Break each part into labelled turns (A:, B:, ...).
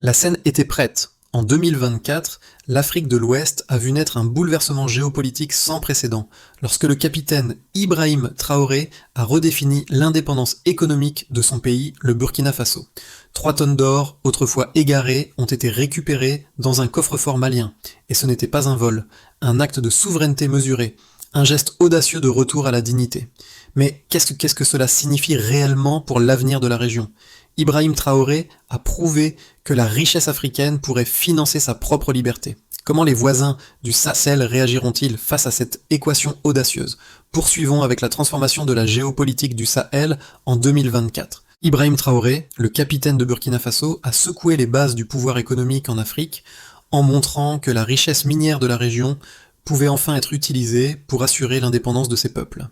A: La scène était prête. En 2024, l'Afrique de l'Ouest a vu naître un bouleversement géopolitique sans précédent, lorsque le capitaine Ibrahim Traoré a redéfini l'indépendance économique de son pays, le Burkina Faso. 3 tonnes d'or, autrefois égarées, ont été récupérées dans un coffre-fort malien. Et ce n'était pas un vol, un acte de souveraineté mesurée, un geste audacieux de retour à la dignité. Mais qu'est-ce que cela signifie réellement pour l'avenir de la région ? Ibrahim Traoré a prouvé que la richesse africaine pourrait financer sa propre liberté. Comment les voisins du Sahel réagiront-ils face à cette équation audacieuse ? Poursuivons avec la transformation de la géopolitique du Sahel en 2024. Ibrahim Traoré, le capitaine de Burkina Faso, a secoué les bases du pouvoir économique en Afrique en montrant que la richesse minière de la région pouvait enfin être utilisée pour assurer l'indépendance de ses peuples.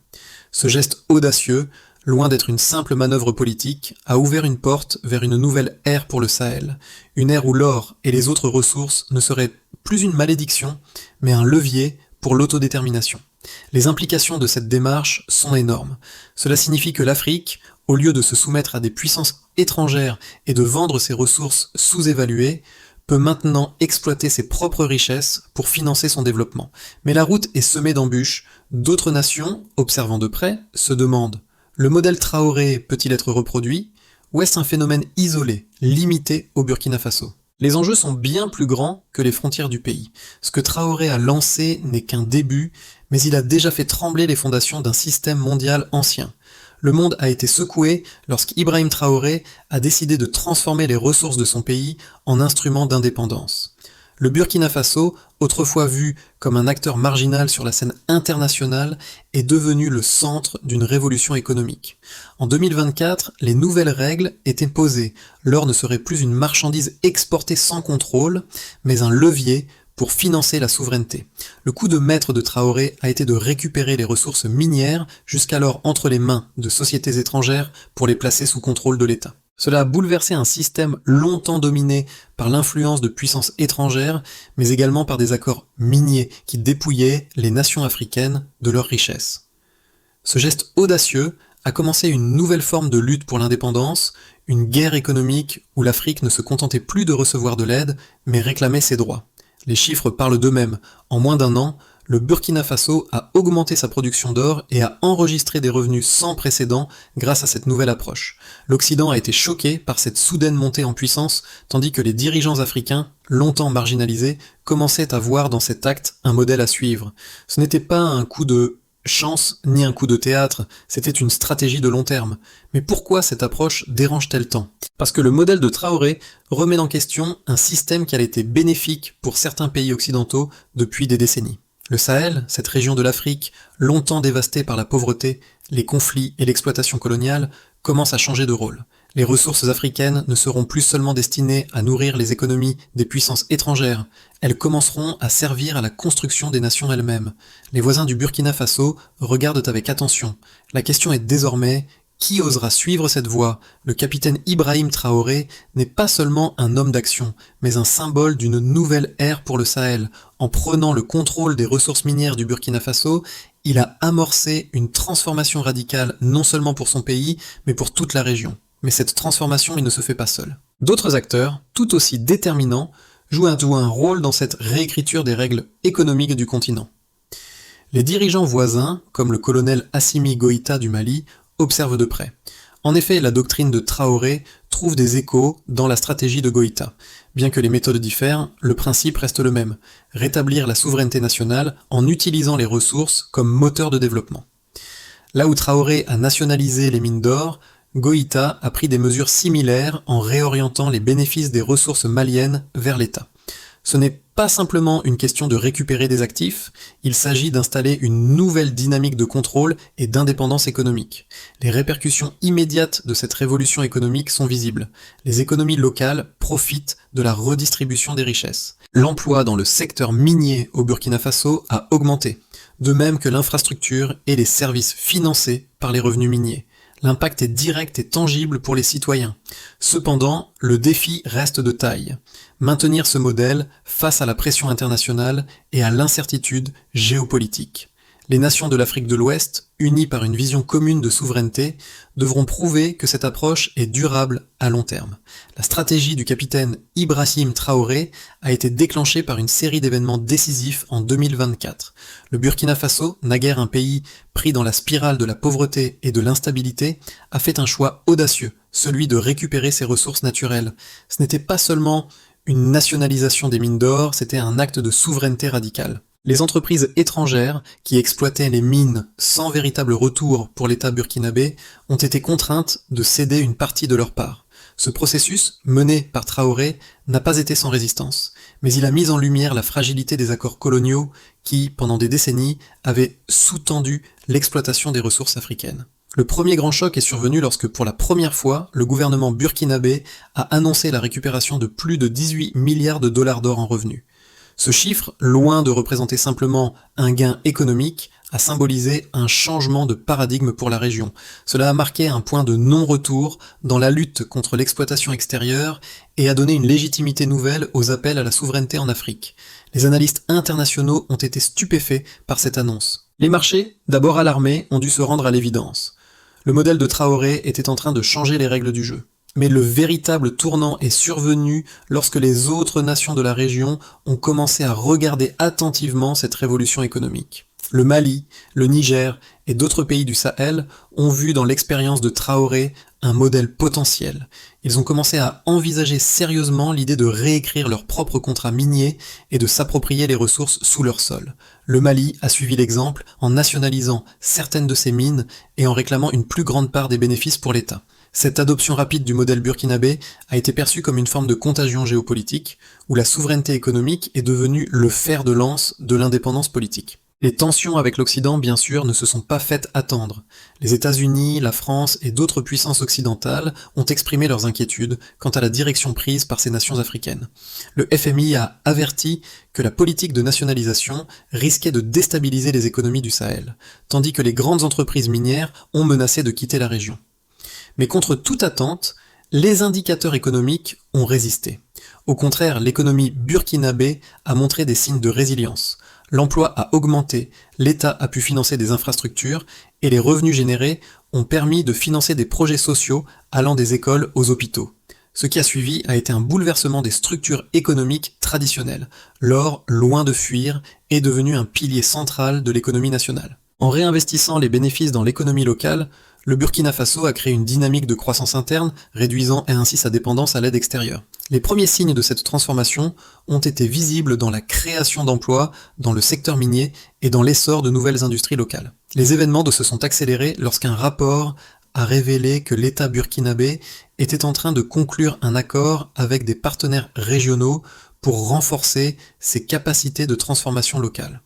A: Ce geste audacieux, loin d'être une simple manœuvre politique, a ouvert une porte vers une nouvelle ère pour le Sahel, une ère où l'or et les autres ressources ne seraient plus une malédiction, mais un levier pour l'autodétermination. Les implications de cette démarche sont énormes. Cela signifie que l'Afrique, au lieu de se soumettre à des puissances étrangères et de vendre ses ressources sous-évaluées, peut maintenant exploiter ses propres richesses pour financer son développement. Mais la route est semée d'embûches. D'autres nations, observant de près, se demandent: le modèle Traoré peut-il être reproduit, ou est-ce un phénomène isolé, limité au Burkina Faso ? Les enjeux sont bien plus grands que les frontières du pays. Ce que Traoré a lancé n'est qu'un début, mais il a déjà fait trembler les fondations d'un système mondial ancien. Le monde a été secoué lorsqu'Ibrahim Traoré a décidé de transformer les ressources de son pays en instrument d'indépendance. Le Burkina Faso, autrefois vu comme un acteur marginal sur la scène internationale, est devenu le centre d'une révolution économique. En 2024, les nouvelles règles étaient posées. L'or ne serait plus une marchandise exportée sans contrôle, mais un levier pour financer la souveraineté. Le coup de maître de Traoré a été de récupérer les ressources minières jusqu'alors entre les mains de sociétés étrangères pour les placer sous contrôle de l'État. Cela a bouleversé un système longtemps dominé par l'influence de puissances étrangères, mais également par des accords miniers qui dépouillaient les nations africaines de leurs richesses. Ce geste audacieux a commencé une nouvelle forme de lutte pour l'indépendance, une guerre économique où l'Afrique ne se contentait plus de recevoir de l'aide, mais réclamait ses droits. Les chiffres parlent d'eux-mêmes. En moins d'1 an, le Burkina Faso a augmenté sa production d'or et a enregistré des revenus sans précédent grâce à cette nouvelle approche. L'Occident a été choqué par cette soudaine montée en puissance, tandis que les dirigeants africains, longtemps marginalisés, commençaient à voir dans cet acte un modèle à suivre. Ce n'était pas un coup de chance ni un coup de théâtre, c'était une stratégie de long terme. Mais pourquoi cette approche dérange-t-elle tant ? Parce que le modèle de Traoré remet en question un système qui a été bénéfique pour certains pays occidentaux depuis des décennies. Le Sahel, cette région de l'Afrique, longtemps dévastée par la pauvreté, les conflits et l'exploitation coloniale, commence à changer de rôle. Les ressources africaines ne seront plus seulement destinées à nourrir les économies des puissances étrangères, elles commenceront à servir à la construction des nations elles-mêmes. Les voisins du Burkina Faso regardent avec attention. La question est désormais: qui osera suivre cette voie ? Le capitaine Ibrahim Traoré n'est pas seulement un homme d'action, mais un symbole d'une nouvelle ère pour le Sahel. En prenant le contrôle des ressources minières du Burkina Faso, il a amorcé une transformation radicale non seulement pour son pays, mais pour toute la région. Mais cette transformation, il ne se fait pas seul. D'autres acteurs, tout aussi déterminants, jouent un rôle dans cette réécriture des règles économiques du continent. Les dirigeants voisins, comme le colonel Assimi Goïta du Mali, observent de près. En effet, la doctrine de Traoré trouve des échos dans la stratégie de Goïta. Bien que les méthodes diffèrent, le principe reste le même: rétablir la souveraineté nationale en utilisant les ressources comme moteur de développement. Là où Traoré a nationalisé les mines d'or, Goïta a pris des mesures similaires en réorientant les bénéfices des ressources maliennes vers l'État. Ce n'est pas simplement une question de récupérer des actifs, il s'agit d'installer une nouvelle dynamique de contrôle et d'indépendance économique. Les répercussions immédiates de cette révolution économique sont visibles. Les économies locales profitent de la redistribution des richesses. L'emploi dans le secteur minier au Burkina Faso a augmenté, de même que l'infrastructure et les services financés par les revenus miniers. L'impact est direct et tangible pour les citoyens. Cependant, le défi reste de taille. Maintenir ce modèle face à la pression internationale et à l'incertitude géopolitique. Les nations de l'Afrique de l'Ouest, unies par une vision commune de souveraineté, devront prouver que cette approche est durable à long terme. La stratégie du capitaine Ibrahim Traoré a été déclenchée par une série d'événements décisifs en 2024. Le Burkina Faso, naguère un pays pris dans la spirale de la pauvreté et de l'instabilité, a fait un choix audacieux, celui de récupérer ses ressources naturelles. Ce n'était pas seulement une nationalisation des mines d'or, c'était un acte de souveraineté radicale. Les entreprises étrangères, qui exploitaient les mines sans véritable retour pour l'État burkinabé, ont été contraintes de céder une partie de leur part. Ce processus, mené par Traoré, n'a pas été sans résistance, mais il a mis en lumière la fragilité des accords coloniaux qui, pendant des décennies, avaient sous-tendu l'exploitation des ressources africaines. Le premier grand choc est survenu lorsque, pour la première fois, le gouvernement burkinabé a annoncé la récupération de plus de 18 milliards de dollars d'or en revenus. Ce chiffre, loin de représenter simplement un gain économique, a symbolisé un changement de paradigme pour la région. Cela a marqué un point de non-retour dans la lutte contre l'exploitation extérieure et a donné une légitimité nouvelle aux appels à la souveraineté en Afrique. Les analystes internationaux ont été stupéfaits par cette annonce. Les marchés, d'abord alarmés, ont dû se rendre à l'évidence. Le modèle de Traoré était en train de changer les règles du jeu. Mais le véritable tournant est survenu lorsque les autres nations de la région ont commencé à regarder attentivement cette révolution économique. Le Mali, le Niger et d'autres pays du Sahel ont vu dans l'expérience de Traoré un modèle potentiel. Ils ont commencé à envisager sérieusement l'idée de réécrire leurs propres contrats miniers et de s'approprier les ressources sous leur sol. Le Mali a suivi l'exemple en nationalisant certaines de ses mines et en réclamant une plus grande part des bénéfices pour l'État. Cette adoption rapide du modèle burkinabé a été perçue comme une forme de contagion géopolitique, où la souveraineté économique est devenue le fer de lance de l'indépendance politique. Les tensions avec l'Occident, bien sûr, ne se sont pas faites attendre. Les États-Unis, la France et d'autres puissances occidentales ont exprimé leurs inquiétudes quant à la direction prise par ces nations africaines. Le FMI a averti que la politique de nationalisation risquait de déstabiliser les économies du Sahel, tandis que les grandes entreprises minières ont menacé de quitter la région. Mais contre toute attente, les indicateurs économiques ont résisté. Au contraire, l'économie burkinabé a montré des signes de résilience. L'emploi a augmenté, l'État a pu financer des infrastructures et les revenus générés ont permis de financer des projets sociaux allant des écoles aux hôpitaux. Ce qui a suivi a été un bouleversement des structures économiques traditionnelles. L'or, loin de fuir, est devenu un pilier central de l'économie nationale. En réinvestissant les bénéfices dans l'économie locale, le Burkina Faso a créé une dynamique de croissance interne, réduisant ainsi sa dépendance à l'aide extérieure. Les premiers signes de cette transformation ont été visibles dans la création d'emplois, dans le secteur minier et dans l'essor de nouvelles industries locales. Les événements se sont accélérés lorsqu'un rapport a révélé que l'État burkinabé était en train de conclure un accord avec des partenaires régionaux pour renforcer ses capacités de transformation locale.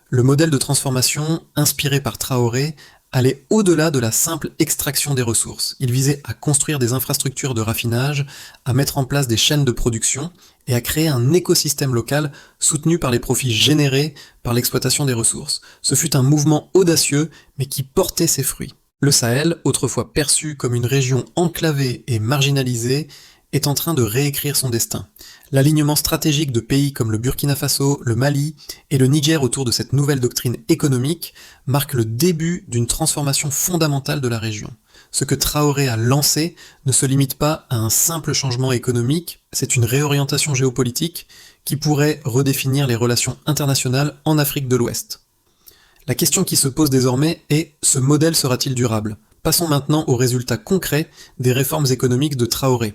A: Le modèle de transformation inspiré par Traoré allait au-delà de la simple extraction des ressources. Il visait à construire des infrastructures de raffinage, à mettre en place des chaînes de production et à créer un écosystème local soutenu par les profits générés par l'exploitation des ressources. Ce fut un mouvement audacieux, mais qui portait ses fruits. Le Sahel, autrefois perçu comme une région enclavée et marginalisée, est en train de réécrire son destin. L'alignement stratégique de pays comme le Burkina Faso, le Mali et le Niger autour de cette nouvelle doctrine économique marque le début d'une transformation fondamentale de la région. Ce que Traoré a lancé ne se limite pas à un simple changement économique, c'est une réorientation géopolitique qui pourrait redéfinir les relations internationales en Afrique de l'Ouest. La question qui se pose désormais est: ce modèle sera-t-il durable ? Passons maintenant aux résultats concrets des réformes économiques de Traoré.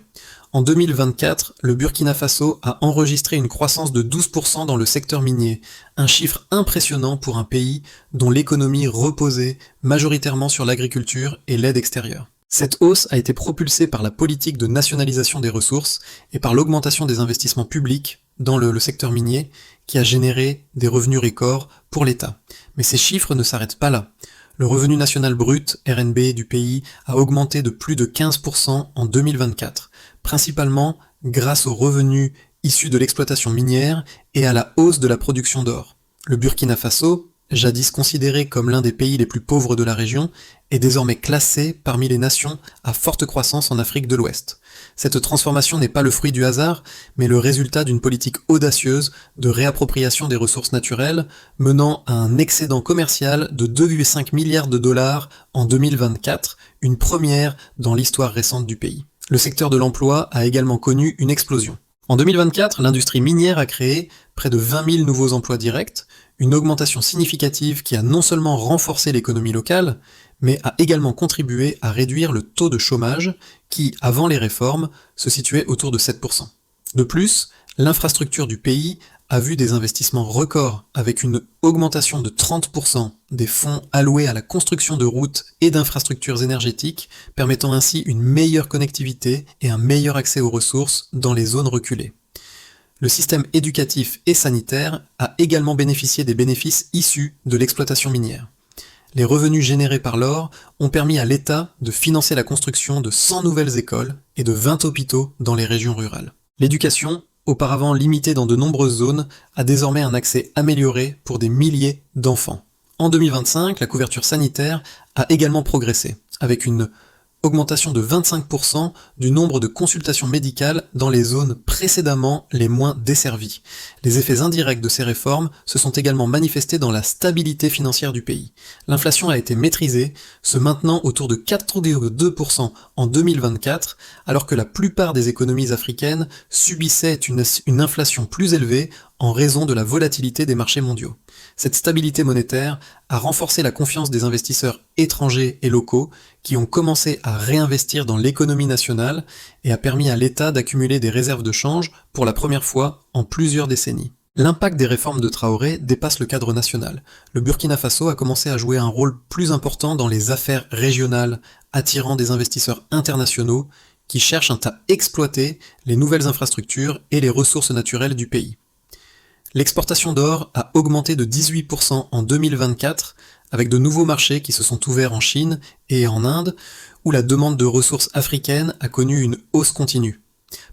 A: En 2024, le Burkina Faso a enregistré une croissance de 12% dans le secteur minier, un chiffre impressionnant pour un pays dont l'économie reposait majoritairement sur l'agriculture et l'aide extérieure. Cette hausse a été propulsée par la politique de nationalisation des ressources et par l'augmentation des investissements publics dans le secteur minier qui a généré des revenus records pour l'État. Mais ces chiffres ne s'arrêtent pas là. Le revenu national brut, RNB, du pays a augmenté de plus de 15% en 2024, principalement grâce aux revenus issus de l'exploitation minière et à la hausse de la production d'or. Le Burkina Faso, jadis considéré comme l'un des pays les plus pauvres de la région, est désormais classé parmi les nations à forte croissance en Afrique de l'Ouest. Cette transformation n'est pas le fruit du hasard, mais le résultat d'une politique audacieuse de réappropriation des ressources naturelles, menant à un excédent commercial de 2,5 milliards de dollars en 2024, une première dans l'histoire récente du pays. Le secteur de l'emploi a également connu une explosion. En 2024, l'industrie minière a créé près de 20 000 nouveaux emplois directs, une augmentation significative qui a non seulement renforcé l'économie locale, mais a également contribué à réduire le taux de chômage qui, avant les réformes, se situait autour de 7%. De plus, l'infrastructure du pays a vu des investissements records avec une augmentation de 30% des fonds alloués à la construction de routes et d'infrastructures énergétiques, permettant ainsi une meilleure connectivité et un meilleur accès aux ressources dans les zones reculées. Le système éducatif et sanitaire a également bénéficié des bénéfices issus de l'exploitation minière. Les revenus générés par l'or ont permis à l'État de financer la construction de 100 nouvelles écoles et de 20 hôpitaux dans les régions rurales. L'éducation, auparavant limitée dans de nombreuses zones, a désormais un accès amélioré pour des milliers d'enfants. En 2025, la couverture sanitaire a également progressé, avec une augmentation de 25% du nombre de consultations médicales dans les zones précédemment les moins desservies. Les effets indirects de ces réformes se sont également manifestés dans la stabilité financière du pays. L'inflation a été maîtrisée, se maintenant autour de 4,2% en 2024, alors que la plupart des économies africaines subissaient une inflation plus élevée en raison de la volatilité des marchés mondiaux. Cette stabilité monétaire a renforcé la confiance des investisseurs étrangers et locaux qui ont commencé à réinvestir dans l'économie nationale et a permis à l'État d'accumuler des réserves de change pour la première fois en plusieurs décennies. L'impact des réformes de Traoré dépasse le cadre national. Le Burkina Faso a commencé à jouer un rôle plus important dans les affaires régionales, attirant des investisseurs internationaux qui cherchent à exploiter les nouvelles infrastructures et les ressources naturelles du pays. L'exportation d'or a augmenté de 18% en 2024, avec de nouveaux marchés qui se sont ouverts en Chine et en Inde, où la demande de ressources africaines a connu une hausse continue.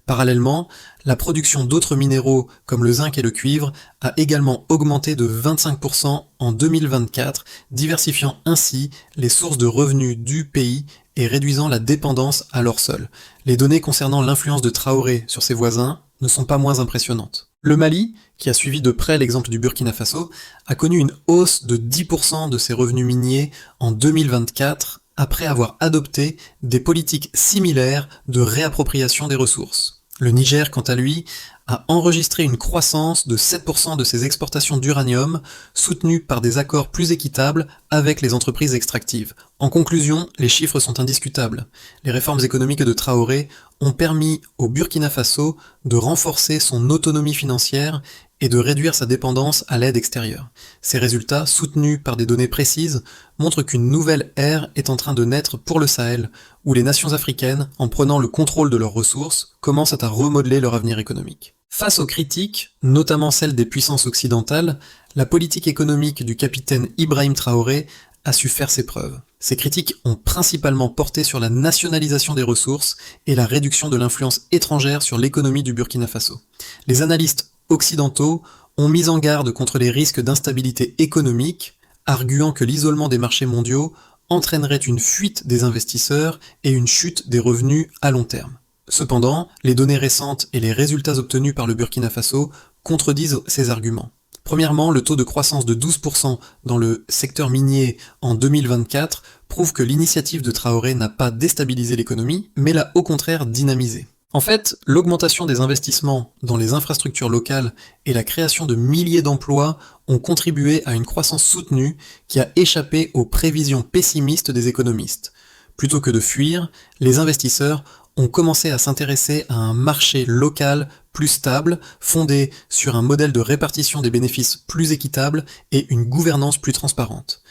A: Parallèlement, la production d'autres minéraux comme le zinc et le cuivre a également augmenté de 25% en 2024, diversifiant ainsi les sources de revenus du pays et réduisant la dépendance à l'or seul. Les données concernant l'influence de Traoré sur ses voisins ne sont pas moins impressionnantes. Le Mali, qui a suivi de près l'exemple du Burkina Faso, a connu une hausse de 10% de ses revenus miniers en 2024 après avoir adopté des politiques similaires de réappropriation des ressources. Le Niger, quant à lui, a enregistré une croissance de 7% de ses exportations d'uranium, soutenues par des accords plus équitables avec les entreprises extractives. En conclusion, les chiffres sont indiscutables. Les réformes économiques de Traoré ont permis au Burkina Faso de renforcer son autonomie financière et de réduire sa dépendance à l'aide extérieure. Ces résultats, soutenus par des données précises, montrent qu'une nouvelle ère est en train de naître pour le Sahel, où les nations africaines, en prenant le contrôle de leurs ressources, commencent à remodeler leur avenir économique. Face aux critiques, notamment celles des puissances occidentales, la politique économique du capitaine Ibrahim Traoré a su faire ses preuves. Ces critiques ont principalement porté sur la nationalisation des ressources et la réduction de l'influence étrangère sur l'économie du Burkina Faso. Les analystes occidentaux ont mis en garde contre les risques d'instabilité économique, arguant que l'isolement des marchés mondiaux entraînerait une fuite des investisseurs et une chute des revenus à long terme. Cependant, les données récentes et les résultats obtenus par le Burkina Faso contredisent ces arguments. Premièrement, le taux de croissance de 12% dans le secteur minier en 2024 prouve que l'initiative de Traoré n'a pas déstabilisé l'économie, mais l'a au contraire dynamisée. En fait, l'augmentation des investissements dans les infrastructures locales et la création de milliers d'emplois ont contribué à une croissance soutenue qui a échappé aux prévisions pessimistes des économistes. Plutôt que de fuir, les investisseurs ont commencé à s'intéresser à un marché local plus stable, fondé sur un modèle de répartition des bénéfices plus équitable et une gouvernance plus transparente.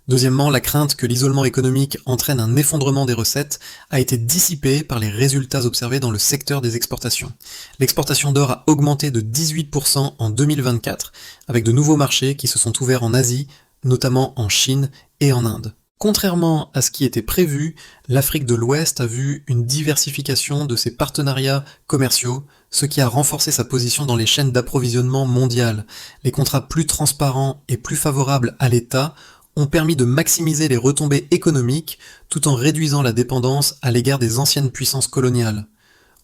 A: Deuxièmement, la crainte que l'isolement économique entraîne un effondrement des recettes a été dissipée par les résultats observés dans le secteur des exportations. L'exportation d'or a augmenté de 18% en 2024, avec de nouveaux marchés qui se sont ouverts en Asie, notamment en Chine et en Inde. Contrairement à ce qui était prévu, l'Afrique de l'Ouest a vu une diversification de ses partenariats commerciaux, ce qui a renforcé sa position dans les chaînes d'approvisionnement mondiales. Les contrats plus transparents et plus favorables à l'État ont permis de maximiser les retombées économiques tout en réduisant la dépendance à l'égard des anciennes puissances coloniales.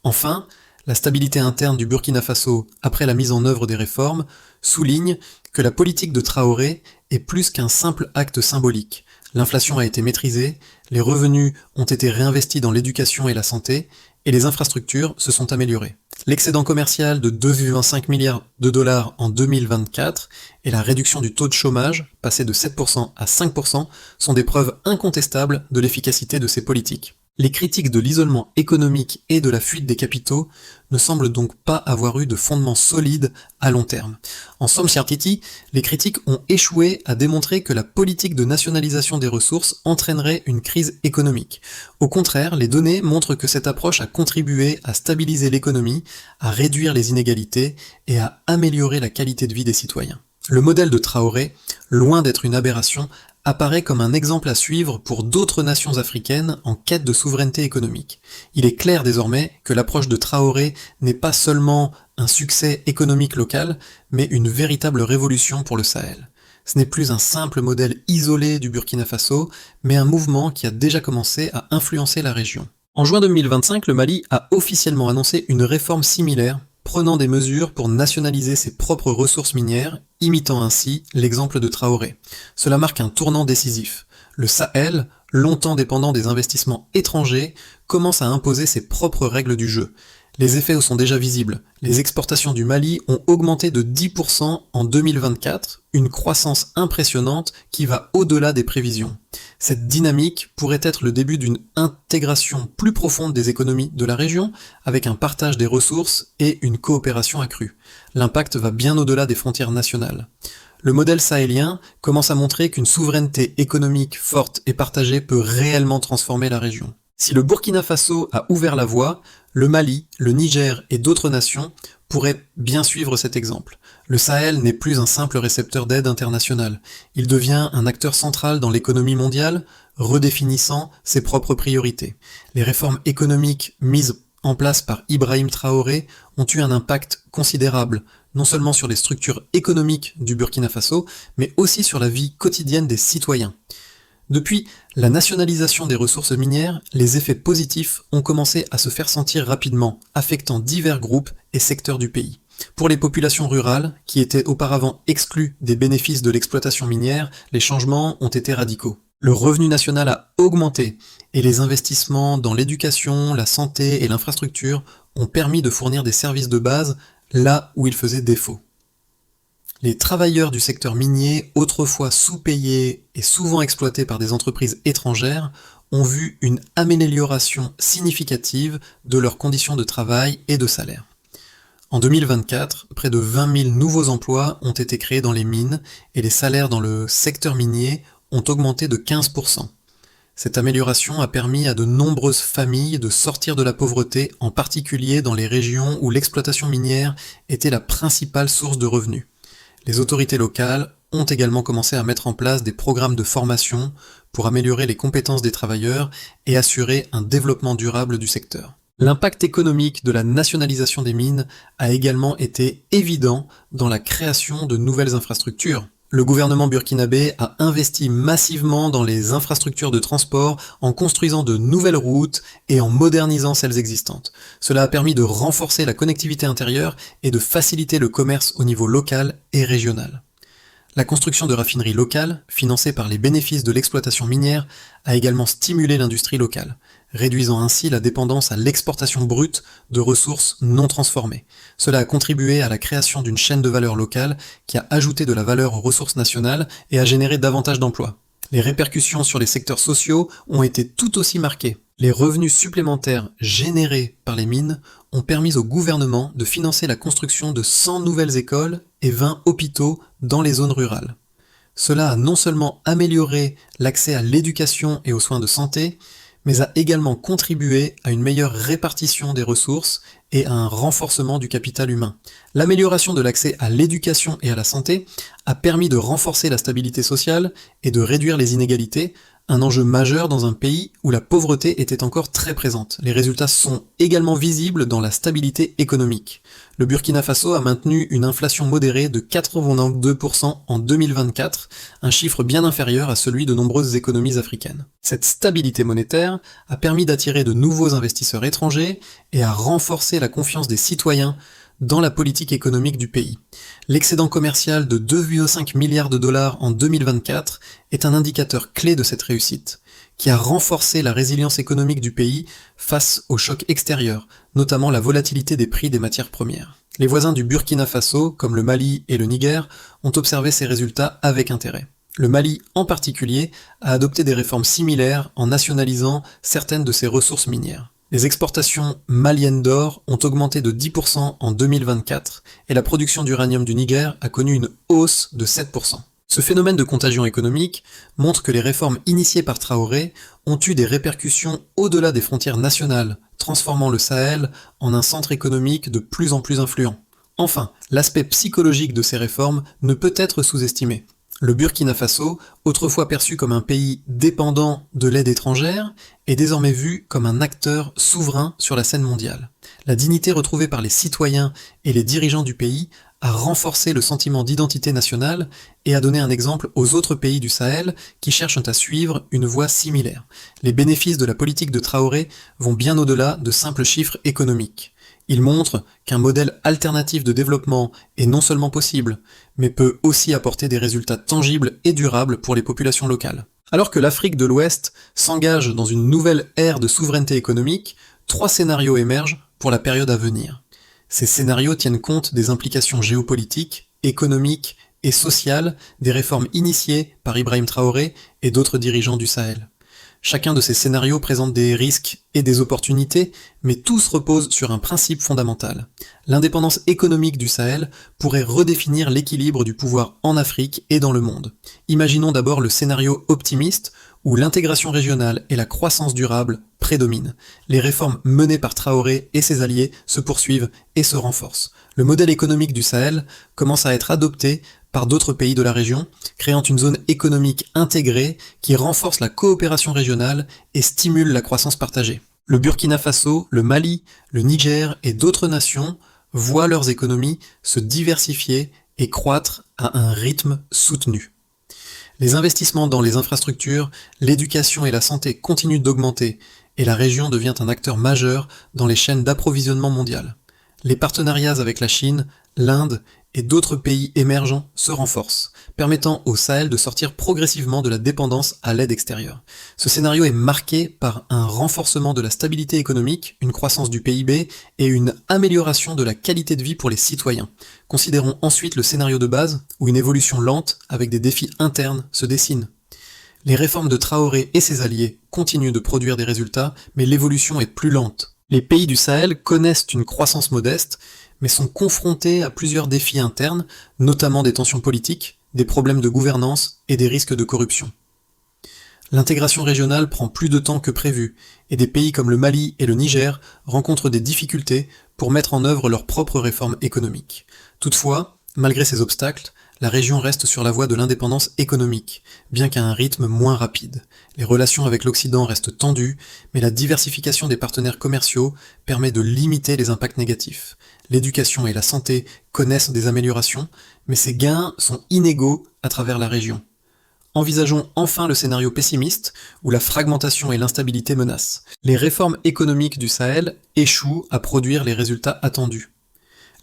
A: Enfin, la stabilité interne du Burkina Faso après la mise en œuvre des réformes souligne que la politique de Traoré est plus qu'un simple acte symbolique. L'inflation a été maîtrisée, les revenus ont été réinvestis dans l'éducation et la santé, et les infrastructures se sont améliorées. L'excédent commercial de 2,5 milliards de dollars en 2024 et la réduction du taux de chômage, passé de 7% à 5%, sont des preuves incontestables de l'efficacité de ces politiques. Les critiques de l'isolement économique et de la fuite des capitaux ne semblent donc pas avoir eu de fondement solide à long terme. En somme certiti, les critiques ont échoué à démontrer que la politique de nationalisation des ressources entraînerait une crise économique. Au contraire, les données montrent que cette approche a contribué à stabiliser l'économie, à réduire les inégalités et à améliorer la qualité de vie des citoyens. Le modèle de Traoré, loin d'être une aberration, apparaît comme un exemple à suivre pour d'autres nations africaines en quête de souveraineté économique. Il est clair désormais que l'approche de Traoré n'est pas seulement un succès économique local, mais une véritable révolution pour le Sahel. Ce n'est plus un simple modèle isolé du Burkina Faso, mais un mouvement qui a déjà commencé à influencer la région. En juin 2025, le Mali a officiellement annoncé une réforme similaire, prenant des mesures pour nationaliser ses propres ressources minières, imitant ainsi l'exemple de Traoré. Cela marque un tournant décisif. Le Sahel, longtemps dépendant des investissements étrangers, commence à imposer ses propres règles du jeu. Les effets sont déjà visibles. Les exportations du Mali ont augmenté de 10% en 2024, une croissance impressionnante qui va au-delà des prévisions. Cette dynamique pourrait être le début d'une intégration plus profonde des économies de la région, avec un partage des ressources et une coopération accrue. L'impact va bien au-delà des frontières nationales. Le modèle sahélien commence à montrer qu'une souveraineté économique forte et partagée peut réellement transformer la région. Si le Burkina Faso a ouvert la voie, le Mali, le Niger et d'autres nations pourraient bien suivre cet exemple. Le Sahel n'est plus un simple récepteur d'aide internationale. Il devient un acteur central dans l'économie mondiale, redéfinissant ses propres priorités. Les réformes économiques mises en place par Ibrahim Traoré ont eu un impact considérable, non seulement sur les structures économiques du Burkina Faso, mais aussi sur la vie quotidienne des citoyens. Depuis la nationalisation des ressources minières, les effets positifs ont commencé à se faire sentir rapidement, affectant divers groupes et secteurs du pays. Pour les populations rurales, qui étaient auparavant exclues des bénéfices de l'exploitation minière, les changements ont été radicaux. Le revenu national a augmenté et les investissements dans l'éducation, la santé et l'infrastructure ont permis de fournir des services de base là où ils faisaient défaut. Les travailleurs du secteur minier, autrefois sous-payés et souvent exploités par des entreprises étrangères, ont vu une amélioration significative de leurs conditions de travail et de salaire. En 2024, près de 20 000 nouveaux emplois ont été créés dans les mines et les salaires dans le secteur minier ont augmenté de 15%. Cette amélioration a permis à de nombreuses familles de sortir de la pauvreté, en particulier dans les régions où l'exploitation minière était la principale source de revenus. Les autorités locales ont également commencé à mettre en place des programmes de formation pour améliorer les compétences des travailleurs et assurer un développement durable du secteur. L'impact économique de la nationalisation des mines a également été évident dans la création de nouvelles infrastructures. Le gouvernement burkinabé a investi massivement dans les infrastructures de transport en construisant de nouvelles routes et en modernisant celles existantes. Cela a permis de renforcer la connectivité intérieure et de faciliter le commerce au niveau local et régional. La construction de raffineries locales, financées par les bénéfices de l'exploitation minière, a également stimulé l'industrie locale, réduisant ainsi la dépendance à l'exportation brute de ressources non transformées. Cela a contribué à la création d'une chaîne de valeur locale qui a ajouté de la valeur aux ressources nationales et a généré davantage d'emplois. Les répercussions sur les secteurs sociaux ont été tout aussi marquées. Les revenus supplémentaires générés par les mines ont permis au gouvernement de financer la construction de 100 nouvelles écoles et 20 hôpitaux dans les zones rurales. Cela a non seulement amélioré l'accès à l'éducation et aux soins de santé, mais a également contribué à une meilleure répartition des ressources et à un renforcement du capital humain. L'amélioration de l'accès à l'éducation et à la santé a permis de renforcer la stabilité sociale et de réduire les inégalités, un enjeu majeur dans un pays où la pauvreté était encore très présente. Les résultats sont également visibles dans la stabilité économique. Le Burkina Faso a maintenu une inflation modérée de 82% en 2024, un chiffre bien inférieur à celui de nombreuses économies africaines. Cette stabilité monétaire a permis d'attirer de nouveaux investisseurs étrangers et a renforcé la confiance des citoyens dans la politique économique du pays. L'excédent commercial de 2,5 milliards de dollars en 2024 est un indicateur clé de cette réussite, qui a renforcé la résilience économique du pays face aux chocs extérieurs, notamment la volatilité des prix des matières premières. Les voisins du Burkina Faso, comme le Mali et le Niger, ont observé ces résultats avec intérêt. Le Mali, en particulier, a adopté des réformes similaires en nationalisant certaines de ses ressources minières. Les exportations maliennes d'or ont augmenté de 10% en 2024 et la production d'uranium du Niger a connu une hausse de 7%. Ce phénomène de contagion économique montre que les réformes initiées par Traoré ont eu des répercussions au-delà des frontières nationales, transformant le Sahel en un centre économique de plus en plus influent. Enfin, l'aspect psychologique de ces réformes ne peut être sous-estimé. Le Burkina Faso, autrefois perçu comme un pays dépendant de l'aide étrangère, est désormais vu comme un acteur souverain sur la scène mondiale. La dignité retrouvée par les citoyens et les dirigeants du pays a renforcé le sentiment d'identité nationale et a donné un exemple aux autres pays du Sahel qui cherchent à suivre une voie similaire. Les bénéfices de la politique de Traoré vont bien au-delà de simples chiffres économiques. Il montre qu'un modèle alternatif de développement est non seulement possible, mais peut aussi apporter des résultats tangibles et durables pour les populations locales. Alors que l'Afrique de l'Ouest s'engage dans une nouvelle ère de souveraineté économique, 3 scénarios émergent pour la période à venir. Ces scénarios tiennent compte des implications géopolitiques, économiques et sociales des réformes initiées par Ibrahim Traoré et d'autres dirigeants du Sahel. Chacun de ces scénarios présente des risques et des opportunités, mais tous reposent sur un principe fondamental. L'indépendance économique du Sahel pourrait redéfinir l'équilibre du pouvoir en Afrique et dans le monde. Imaginons d'abord le scénario optimiste, où l'intégration régionale et la croissance durable prédominent. Les réformes menées par Traoré et ses alliés se poursuivent et se renforcent. Le modèle économique du Sahel commence à être adopté par d'autres pays de la région, créant une zone économique intégrée qui renforce la coopération régionale et stimule la croissance partagée. Le Burkina Faso, le Mali, le Niger et d'autres nations voient leurs économies se diversifier et croître à un rythme soutenu. Les investissements dans les infrastructures, l'éducation et la santé continuent d'augmenter, et la région devient un acteur majeur dans les chaînes d'approvisionnement mondiales. Les partenariats avec la Chine, l'Inde et d'autres pays émergents se renforcent, permettant au Sahel de sortir progressivement de la dépendance à l'aide extérieure. Ce scénario est marqué par un renforcement de la stabilité économique, une croissance du PIB et une amélioration de la qualité de vie pour les citoyens. Considérons ensuite le scénario de base, où une évolution lente avec des défis internes se dessine. Les réformes de Traoré et ses alliés continuent de produire des résultats, mais l'évolution est plus lente. Les pays du Sahel connaissent une croissance modeste, mais sont confrontés à plusieurs défis internes, notamment des tensions politiques, des problèmes de gouvernance et des risques de corruption. L'intégration régionale prend plus de temps que prévu, et des pays comme le Mali et le Niger rencontrent des difficultés pour mettre en œuvre leurs propres réformes économiques. Toutefois, malgré ces obstacles, la région reste sur la voie de l'indépendance économique, bien qu'à un rythme moins rapide. Les relations avec l'Occident restent tendues, mais la diversification des partenaires commerciaux permet de limiter les impacts négatifs. L'éducation et la santé connaissent des améliorations, mais ces gains sont inégaux à travers la région. Envisageons enfin le scénario pessimiste, où la fragmentation et l'instabilité menacent. Les réformes économiques du Sahel échouent à produire les résultats attendus.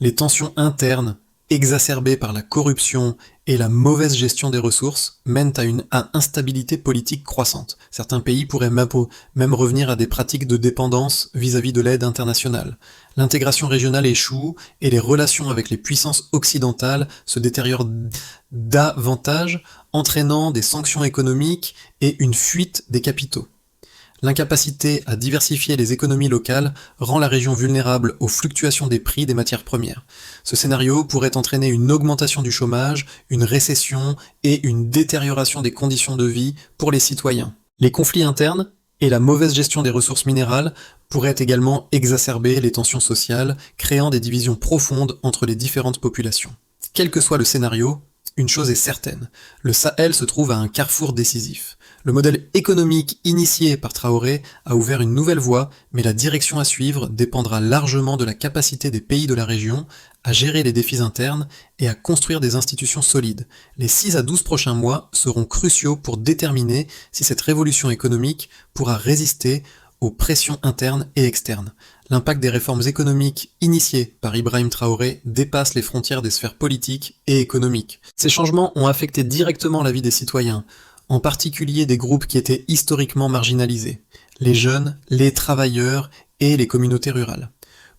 A: Les tensions internes, exacerbées par la corruption et la mauvaise gestion des ressources, mènent à une instabilité politique croissante. Certains pays pourraient même revenir à des pratiques de dépendance vis-à-vis de l'aide internationale. L'intégration régionale échoue et les relations avec les puissances occidentales se détériorent davantage, entraînant des sanctions économiques et une fuite des capitaux. L'incapacité à diversifier les économies locales rend la région vulnérable aux fluctuations des prix des matières premières. Ce scénario pourrait entraîner une augmentation du chômage, une récession et une détérioration des conditions de vie pour les citoyens. Les conflits internes et la mauvaise gestion des ressources minérales pourraient également exacerber les tensions sociales, créant des divisions profondes entre les différentes populations. Quel que soit le scénario, une chose est certaine, le Sahel se trouve à un carrefour décisif. Le modèle économique initié par Traoré a ouvert une nouvelle voie, mais la direction à suivre dépendra largement de la capacité des pays de la région à gérer les défis internes et à construire des institutions solides. Les 6 à 12 prochains mois seront cruciaux pour déterminer si cette révolution économique pourra résister aux pressions internes et externes. L'impact des réformes économiques initiées par Ibrahim Traoré dépasse les frontières des sphères politiques et économiques. Ces changements ont affecté directement la vie des citoyens, en particulier des groupes qui étaient historiquement marginalisés, les jeunes, les travailleurs et les communautés rurales.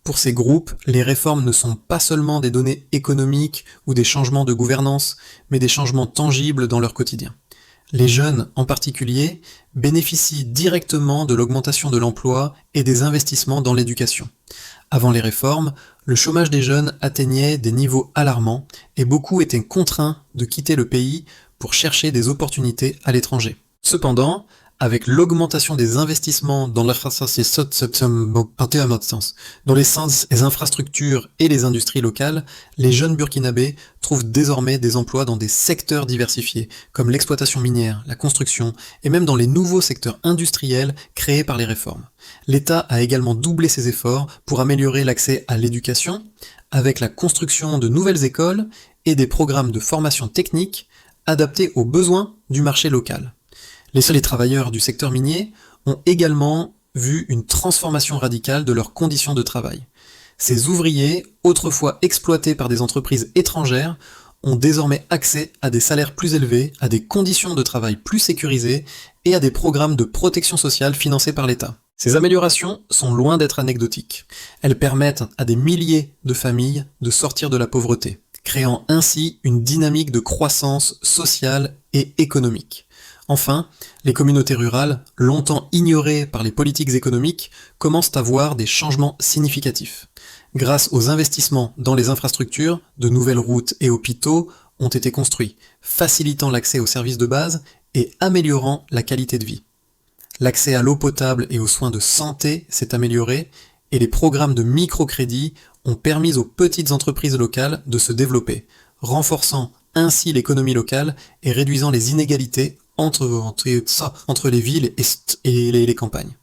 A: Pour ces groupes, les réformes ne sont pas seulement des données économiques ou des changements de gouvernance, mais des changements tangibles dans leur quotidien. Les jeunes, en particulier, bénéficient directement de l'augmentation de l'emploi et des investissements dans l'éducation. Avant les réformes, le chômage des jeunes atteignait des niveaux alarmants et beaucoup étaient contraints de quitter le pays pour chercher des opportunités à l'étranger. Cependant, avec l'augmentation des investissements dans les infrastructures et les industries locales, les jeunes burkinabés trouvent désormais des emplois dans des secteurs diversifiés, comme l'exploitation minière, la construction, et même dans les nouveaux secteurs industriels créés par les réformes. L'État a également doublé ses efforts pour améliorer l'accès à l'éducation, avec la construction de nouvelles écoles et des programmes de formation technique adaptés aux besoins du marché local. Les travailleurs du secteur minier ont également vu une transformation radicale de leurs conditions de travail. Ces ouvriers, autrefois exploités par des entreprises étrangères, ont désormais accès à des salaires plus élevés, à des conditions de travail plus sécurisées et à des programmes de protection sociale financés par l'État. Ces améliorations sont loin d'être anecdotiques. Elles permettent à des milliers de familles de sortir de la pauvreté, créant ainsi une dynamique de croissance sociale et économique. Enfin, les communautés rurales, longtemps ignorées par les politiques économiques, commencent à voir des changements significatifs. Grâce aux investissements dans les infrastructures, de nouvelles routes et hôpitaux ont été construits, facilitant l'accès aux services de base et améliorant la qualité de vie. L'accès à l'eau potable et aux soins de santé s'est amélioré, et les programmes de microcrédit ont permis aux petites entreprises locales de se développer, renforçant ainsi l'économie locale et réduisant les inégalités entre les villes et les campagnes.